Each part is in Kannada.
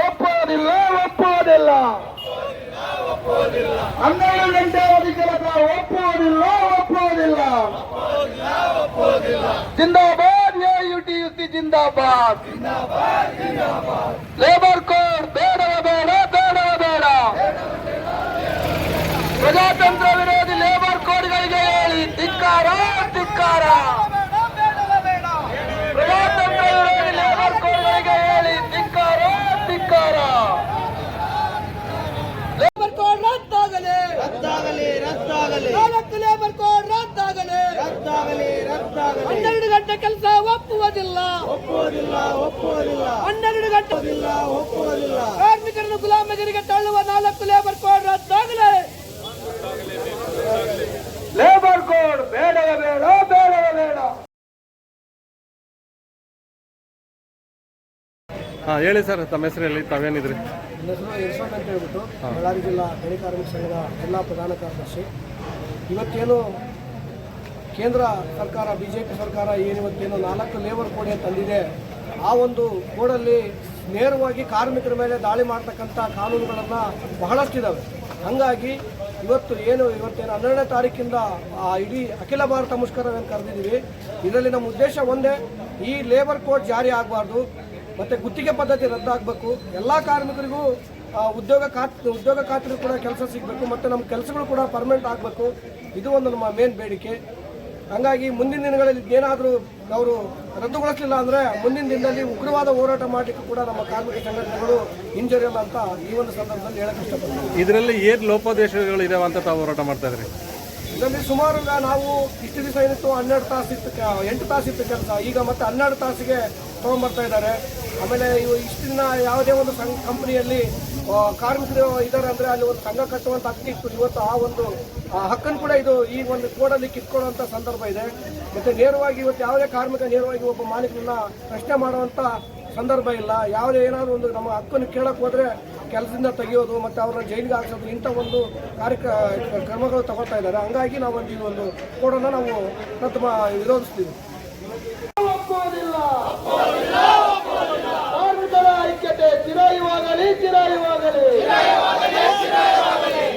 ಒಪ್ಪೋದಿಲ್ಲ ಒಪ್ಪೋದಿಲ್ಲ 12 ಗಂಟೆ ಅವಧಿ ಕೆಲಸ ಒಪ್ಪುವುದಿಲ್ಲ ಒಪ್ಪುವುದಿಲ್ಲ ಜಿಂದಾಬಾದ್ ಎಐಯುಟಿಯುಸಿ ಜಿಂದಾಬಾದ್ ಲೇಬರ್ ಕೋಡ್ ಬೇಡವ ಬೇಡ ಬೇಡವ ಬೇಡ ಪ್ರಜಾತಂತ್ರ ವಿರೋಧಿ ಲೇಬರ್ ಕೋಡ್ಗಳಿಗೆ ಹೇಳಿ ಧಿಕ್ಕಾರ ಧಿಕ್ಕಾರ ಪ್ರಜಾತಂತ್ರ ವಿರೋಧಿ ಲೇಬರ್ ಕೋಡ್ಗಳಿಗೆ ಹೇಳಿ ಧಿಕ್ಕಾರ ಧಿಕ್ಕಾರ ಲೇಬರ್ ಕೋಡ್ ರದ್ದಾಗಲಿ ರದ್ದಾಗಲಿ ರದ್ದಾಗಲಿ ನಾಲ್ಕು ಲೇಬರ್ ಕೋಡ್ ರದ್ದಾಗಲಿ ರದ್ದಾಗಲಿ ರದ್ದಾಗಲಿ 12 ಗಂಟೆ ಕೆಲಸ ಒಪ್ಪುವುದಿಲ್ಲ ಒಪ್ಪುವುದಿಲ್ಲ ಒಪ್ಪುವುದಿಲ್ಲ 12 ಗಂಟೆ ಒಪ್ಪುವುದಿಲ್ಲ ಕಾರ್ಮಿಕರನ್ನು ಗುಲಾಮಗಿರಿಗೆ ತಳ್ಳುವ 4 ಲೇಬರ್ ಕೋಡ್ ರದ್ದಾಗಲಿ ಲೇಬರ್ ಕೋಡ್ ಬೇಡವೇ ಬೇಡ ಬೇಡವೇ ಬೇಡ ಹೇಳಿ ಸರ್, ತಮ್ಮ ಹೆಸರಲ್ಲಿ ತಾವೇನಿದ್ರಿ? ನನ್ನ ಹೆಸರು ಯಶವಂತ್ ಅಂತ ಹೇಳ್ಬಿಟ್ಟು ಬಳ್ಳಾರಿ ಜಿಲ್ಲಾ ಗಣಿ ಕಾರ್ಮಿಕ ಸಂಘದ ಜಿಲ್ಲಾ ಪ್ರಧಾನ ಕಾರ್ಯದರ್ಶಿ. ಇವತ್ತೇನು ಕೇಂದ್ರ ಸರ್ಕಾರ BJP ಸರ್ಕಾರ ಏನಿವತ್ತೇನು 4 ಲೇಬರ್ ಕೋಡ್ ತಂದಿದೆ, ಆ ಒಂದು ಕೋಡಲ್ಲಿ ನೇರವಾಗಿ ಕಾರ್ಮಿಕರ ಮೇಲೆ ದಾಳಿ ಮಾಡ್ತಕ್ಕಂಥ ಕಾನೂನುಗಳನ್ನು ಬಹಳಷ್ಟಿದ್ದಾವೆ. ಹಾಗಾಗಿ ಇವತ್ತೇನು 12ನೇ ತಾರೀಕಿಂದ ಇಡೀ ಅಖಿಲ ಭಾರತ ಮುಷ್ಕರವನ್ನು ಕರೆದಿದ್ದೀವಿ. ಇದರಲ್ಲಿ ನಮ್ಮ ಉದ್ದೇಶ ಒಂದೇ, ಈ ಲೇಬರ್ ಕೋಡ್ ಜಾರಿ ಆಗಬಾರ್ದು, ಮತ್ತು ಗುತ್ತಿಗೆ ಪದ್ಧತಿ ರದ್ದಾಗಬೇಕು, ಎಲ್ಲ ಕಾರ್ಮಿಕರಿಗೂ ಉದ್ಯೋಗ ಖಾತ್ರಿ ಕೂಡ ಕೆಲಸ ಸಿಗಬೇಕು, ಮತ್ತು ನಮ್ಮ ಕೆಲಸಗಳು ಕೂಡ ಪರ್ಮನೆಂಟ್ ಆಗಬೇಕು. ಇದು ಒಂದು ನಮ್ಮ ಮೇನ್ ಬೇಡಿಕೆ. ಹಾಗಾಗಿ ಮುಂದಿನ ದಿನಗಳಲ್ಲಿ ಏನಾದರೂ ಅವರು ರದ್ದುಗೊಳಿಸಲಿಲ್ಲ ಅಂದರೆ ಮುಂದಿನ ದಿನದಲ್ಲಿ ಉಗ್ರವಾದ ಹೋರಾಟ ಮಾಡಲಿಕ್ಕೆ ಕೂಡ ನಮ್ಮ ಕಾರ್ಮಿಕ ಸಂಘಟನೆಗಳು ಹಿಂಜರಿಯಲ್ಲ ಅಂತ ಈ ಒಂದು ಸಂದರ್ಭದಲ್ಲಿ ಹೇಳಕ್ಕೆ ಇಷ್ಟಪಡ್ತೀನಿ. ಇದರಲ್ಲಿ ಏನು ಲೋಪದೇಶಗಳು ಇದಾವೆ ಅಂತ ತಾವು ಹೋರಾಟ ಮಾಡ್ತಾ ಇದ್ರಿ? ಇದರಲ್ಲಿ ಸುಮಾರು ನಾವು ಇಷ್ಟು ದಿವಸ ಏನಿತ್ತು 12 ತಾಸಿತ್ತು, 8 ತಾಸಿತ್ತು ಕೆಲಸ, ಈಗ ಮತ್ತೆ 12 ತಾಸಿಗೆ ತೊಗೊಂಡ್ಬರ್ತಾ ಇದ್ದಾರೆ. ಆಮೇಲೆ ಇಷ್ಟು ದಿನ ಯಾವುದೇ ಒಂದು ಕಂಪನಿಯಲ್ಲಿ ಕಾರ್ಮಿಕರು ಇದ್ದಾರೆ ಅಂದರೆ ಅಲ್ಲಿ ಒಂದು ಸಂಘ ಕಟ್ಟುವಂಥ ಹಕ್ಕು ಇತ್ತು. ಇವತ್ತು ಆ ಒಂದು ಹಕ್ಕನ್ನು ಕೂಡ ಈ ಒಂದು ಕೋಡಲ್ಲಿ ಕಿತ್ಕೊಳ್ಳುವಂಥ ಸಂದರ್ಭ ಇದೆ. ಮತ್ತು ನೇರವಾಗಿ ಇವತ್ತು ಯಾವುದೇ ಕಾರ್ಮಿಕ ನೇರವಾಗಿ ಒಬ್ಬ ಮಾಲೀಕರನ್ನ ಪ್ರಶ್ನೆ ಮಾಡುವಂಥ ಸಂದರ್ಭ ಇಲ್ಲ. ಯಾವುದೇ ಏನಾದರೂ ಒಂದು ನಮ್ಮ ಹಕ್ಕನ್ನು ಕೇಳಕ್ಕೆ ಹೋದರೆ ಕೆಲಸದಿಂದ ತೆಗೆಯೋದು ಮತ್ತು ಅವ್ರನ್ನ ಜೈಲಿಗೆ ಹಾಕಿಸೋದು, ಇಂಥ ಒಂದು ಕ್ರಮಗಳು ತಗೊಳ್ತಾ ಇದ್ದಾರೆ. ಹಂಗಾಗಿ ನಾವು ಈ ಒಂದು ಕೋಡನ್ನು ನಾವು ವಿರೋಧಿಸ್ತೀವಿ. ಕಾರ್ಮಿಕರ ಐಕ್ಯತೆ ಚಿರಾಯುವಾಗಲಿ ಚಿರಾಯುವಾಗಲಿ.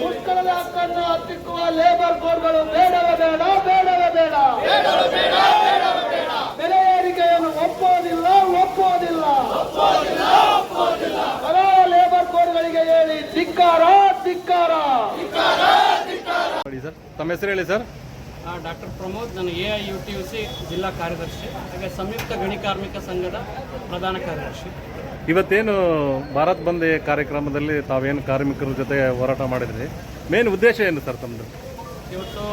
ಮುಷ್ಕರದ ಹಕ್ಕನ್ನು ಹತ್ತಿಕ್ಕುವ ಲೇಬರ್ ಕೋಡ್ಗಳು ಬೇಡವೇ ಬೇಡ ಬೇಡವೇ ಬೇಡ. ಬೆಲೆ ಏರಿಕೆಯನ್ನು ಒಪ್ಪೋದಿಲ್ಲ ಒಪ್ಪೋದಿಲ್ಲ. ಬರ ಲೇಬರ್ ಕೋಡ್ಗಳಿಗೆ ಹೇಳಿ ಧಿಕ್ಕಾರ ಧಿಕ್ಕಾರ. ಸರ್, ತಮ್ಮ ಹೆಸರು ಹೇಳಿ ಸರ್. ಡಾಕ್ಟರ್ ಪ್ರಮೋದ್, ನಾನು ಎಐಯುಟಿಯುಸಿ ಜಿಲ್ಲಾ ಕಾರ್ಯದರ್ಶಿ, ಹಾಗೆ ಸಂಯುಕ್ತ ಗಣಿ ಕಾರ್ಮಿಕ ಸಂಘದ ಪ್ರಧಾನ ಕಾರ್ಯದರ್ಶಿ. ಇವತ್ತೇನು ಭಾರತ್ ಬಂದ್ ಕಾರ್ಯಕ್ರಮದಲ್ಲಿ ತಾವೇನು ಕಾರ್ಮಿಕರ ಜೊತೆ ಹೋರಾಟ ಮಾಡಿದ್ರಿ, ಮೇನ್ ಉದ್ದೇಶ ಏನು ಸರ್ ತಮ್ಮದು? ಇವತ್ತು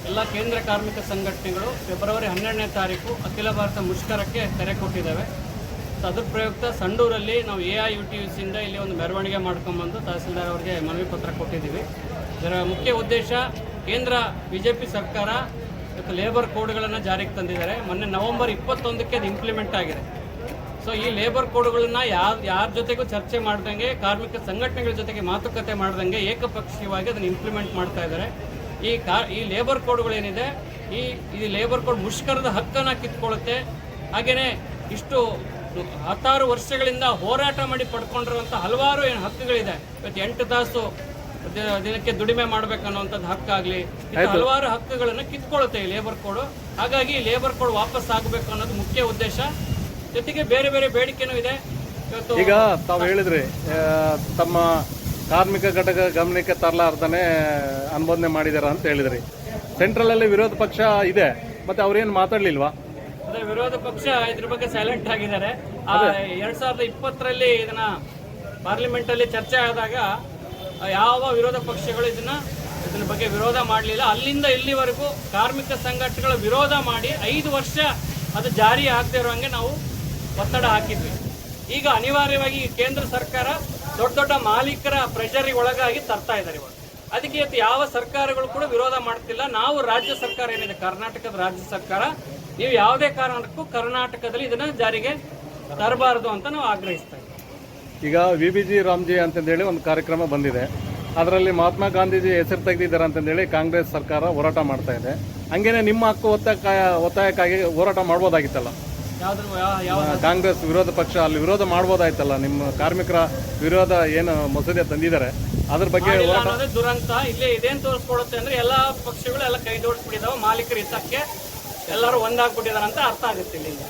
ಎಲ್ಲ ಕೇಂದ್ರ ಕಾರ್ಮಿಕ ಸಂಘಟನೆಗಳು ಫೆಬ್ರವರಿ 12ನೇ ತಾರೀಕು ಅಖಿಲ ಭಾರತ ಮುಷ್ಕರಕ್ಕೆ ಕರೆ ಕೊಟ್ಟಿದ್ದಾವೆ. ಅದ್ರ ಪ್ರಯುಕ್ತ ಸಂಡೂರಲ್ಲಿ ನಾವು ಎಐಯುಟಿಯುಸಿಯಿಂದ ಇಲ್ಲಿ ಒಂದು ಮೆರವಣಿಗೆ ಮಾಡ್ಕೊಂಬಂದು ತಹಸೀಲ್ದಾರ್ ಅವರಿಗೆ ಮನವಿ ಪತ್ರ ಕೊಟ್ಟಿದ್ದೀವಿ. ಇದರ ಮುಖ್ಯ ಉದ್ದೇಶ, ಕೇಂದ್ರ BJP ಸರ್ಕಾರ ಇವತ್ತು ಲೇಬರ್ ಕೋಡ್ಗಳನ್ನು ಜಾರಿಗೆ ತಂದಿದ್ದಾರೆ. ಮೊನ್ನೆ ನವೆಂಬರ್ 21ಕ್ಕೆ ಅದು ಇಂಪ್ಲಿಮೆಂಟ್ ಆಗಿದೆ. ಸೊ ಈ ಲೇಬರ್ ಕೋಡ್ಗಳನ್ನ ಯಾರ ಜೊತೆಗೂ ಚರ್ಚೆ ಮಾಡ್ದಂಗೆ, ಕಾರ್ಮಿಕ ಸಂಘಟನೆಗಳ ಜೊತೆಗೆ ಮಾತುಕತೆ ಮಾಡ್ದಂಗೆ ಏಕಪಕ್ಷೀಯವಾಗಿ ಅದನ್ನು ಇಂಪ್ಲಿಮೆಂಟ್ ಮಾಡ್ತಾ ಇದ್ದಾರೆ. ಈ ಲೇಬರ್ ಕೋಡ್ಗಳೇನಿದೆ, ಈ ಲೇಬರ್ ಕೋಡ್ ಮುಷ್ಕರದ ಹಕ್ಕನ್ನು ಕಿತ್ಕೊಳ್ಳುತ್ತೆ. ಹಾಗೆಯೇ ಇಷ್ಟು 16 ವರ್ಷಗಳಿಂದ ಹೋರಾಟ ಮಾಡಿ ಪಡ್ಕೊಂಡಿರುವಂಥ ಹಲವಾರು ಹಕ್ಕುಗಳಿದೆ. ಇವತ್ತು 8 ತಾಸು ದಿನಕ್ಕೆ ದುಡಿಮೆ ಮಾಡಬೇಕನ್ನುವಂಥದ್ದು ಹಕ್ಕಾಗಲಿ, ಹಲವಾರು ಹಕ್ಕುಗಳನ್ನು ಕಿತ್ಕೊಳ್ಳುತ್ತೆ ಈ ಲೇಬರ್ ಕೋಡ್. ಹಾಗಾಗಿ ಲೇಬರ್ ಕೋಡ್ ವಾಪಸ್ ಆಗಬೇಕು ಅನ್ನೋದು ಮುಖ್ಯ ಉದ್ದೇಶ. ಜೊತೆಗೆ ಬೇರೆ ಬೇರೆ ಬೇಡಿಕೆನೂ ಇದೆ. ಇವತ್ತು ಈಗ ತಾವು ಹೇಳಿದ್ರಿ, ತಮ್ಮ ಕಾರ್ಮಿಕ ಘಟಕ ಗಮನಕ್ಕೆ ತರಲಾರ್ದನೆ ಅನುಮೋದನೆ ಮಾಡಿದಾರ ಅಂತ ಹೇಳಿದ್ರಿ. ಸೆಂಟ್ರಲ್ ಅಲ್ಲಿ ವಿರೋಧ ಪಕ್ಷ ಇದೆ, ಮತ್ತೆ ಅವ್ರೇನು ಮಾತಾಡ್ಲಿಲ್ವಾ? ಅದೇ ವಿರೋಧ ಪಕ್ಷ ಇದ್ರ ಬಗ್ಗೆ ಸೈಲೆಂಟ್ ಆಗಿದ್ದಾರೆ. 2020ರಲ್ಲಿ ಇದನ್ನ ಪಾರ್ಲಿಮೆಂಟ್ ಅಲ್ಲಿ ಚರ್ಚೆ ಆದಾಗ ಯಾವ ವಿರೋಧ ಪಕ್ಷಗಳು ಇದನ್ನ ಬಗ್ಗೆ ವಿರೋಧ ಮಾಡಲಿಲ್ಲ. ಅಲ್ಲಿಂದ ಇಲ್ಲಿವರೆಗೂ ಕಾರ್ಮಿಕ ಸಂಘಟನೆಗಳ ವಿರೋಧ ಮಾಡಿ 5 ವರ್ಷ ಅದು ಜಾರಿ ಆಗದೆ ಇರೋಂಗೆ ನಾವು ಒತ್ತಡ ಹಾಕಿದ್ವಿ. ಈಗ ಅನಿವಾರ್ಯವಾಗಿ ಕೇಂದ್ರ ಸರ್ಕಾರ ದೊಡ್ಡ ದೊಡ್ಡ ಮಾಲೀಕರ ಪ್ರೆಷರಿಗೆ ಒಳಗಾಗಿ ತರ್ತಾ ಇದ್ದಾರೆ ಇವಾಗ. ಅದಕ್ಕೆ ಇವತ್ತು ಯಾವ ಸರ್ಕಾರಗಳು ಕೂಡ ವಿರೋಧ ಮಾಡ್ತಿಲ್ಲ. ನಾವು ರಾಜ್ಯ ಸರ್ಕಾರ ಏನಿದೆ, ಕರ್ನಾಟಕದ ರಾಜ್ಯ ಸರ್ಕಾರ, ನೀವು ಯಾವುದೇ ಕಾರಣಕ್ಕೂ ಕರ್ನಾಟಕದಲ್ಲಿ ಇದನ್ನ ಜಾರಿಗೆ ತರಬಾರದು ಅಂತ ನಾವು ಆಗ್ರಹಿಸ್ತಾ ಇದ್ದೀವಿ. ಈಗ VBG ರಾಮ್ಜಿ ಅಂತಂದೇಳಿ ಒಂದು ಕಾರ್ಯಕ್ರಮ ಬಂದಿದೆ, ಅದರಲ್ಲಿ ಮಹಾತ್ಮ ಗಾಂಧೀಜಿ ಹೆಸರು ತೆಗೆದಿದ್ದಾರೆ ಅಂತಂದೇಳಿ ಕಾಂಗ್ರೆಸ್ ಸರ್ಕಾರ ಹೋರಾಟ ಮಾಡ್ತಾ ಇದೆ. ಹಂಗೇನೆ ನಿಮ್ಮ ಹಕ್ಕು ಒತ್ತಾಯಕ್ಕಾಗಿ ಹೋರಾಟ ಮಾಡ್ಬೋದಾಗಿತ್ತಲ್ಲ? ಯಾವ್ದ್ರ ಯಾವ ಕಾಂಗ್ರೆಸ್ ವಿರೋಧ ಪಕ್ಷ ಅಲ್ಲಿ ವಿರೋಧ ಮಾಡ್ಬೋದಾಯ್ತಲ್ಲ, ನಿಮ್ಮ ಕಾರ್ಮಿಕರ ವಿರೋಧ ಏನು ಮಸೂದೆ ತಂದಿದ್ದಾರೆ ಅದ್ರ ಬಗ್ಗೆ ಮಾಡಿಲ್ಲ ಅನ್ನೋದೇ ದುರಂತ. ಇಲ್ಲಿ ಇದೇನ್ ತೋರಿಸ್ಕೊಡುತ್ತೆ ಅಂದ್ರೆ ಎಲ್ಲಾ ಪಕ್ಷಗಳು ಎಲ್ಲ ಕೈ ಜೋಡಿಸ್ಬಿಟ್ಟಿದಾವೆ, ಮಾಲೀಕರ ಹಿತಕ್ಕೆ ಎಲ್ಲರೂ ಒಂದಾಗ್ಬಿಟ್ಟಿದಾರೆ ಅಂತ ಅರ್ಥ ಆಗುತ್ತೆ ಇಲ್ಲಿಂದ.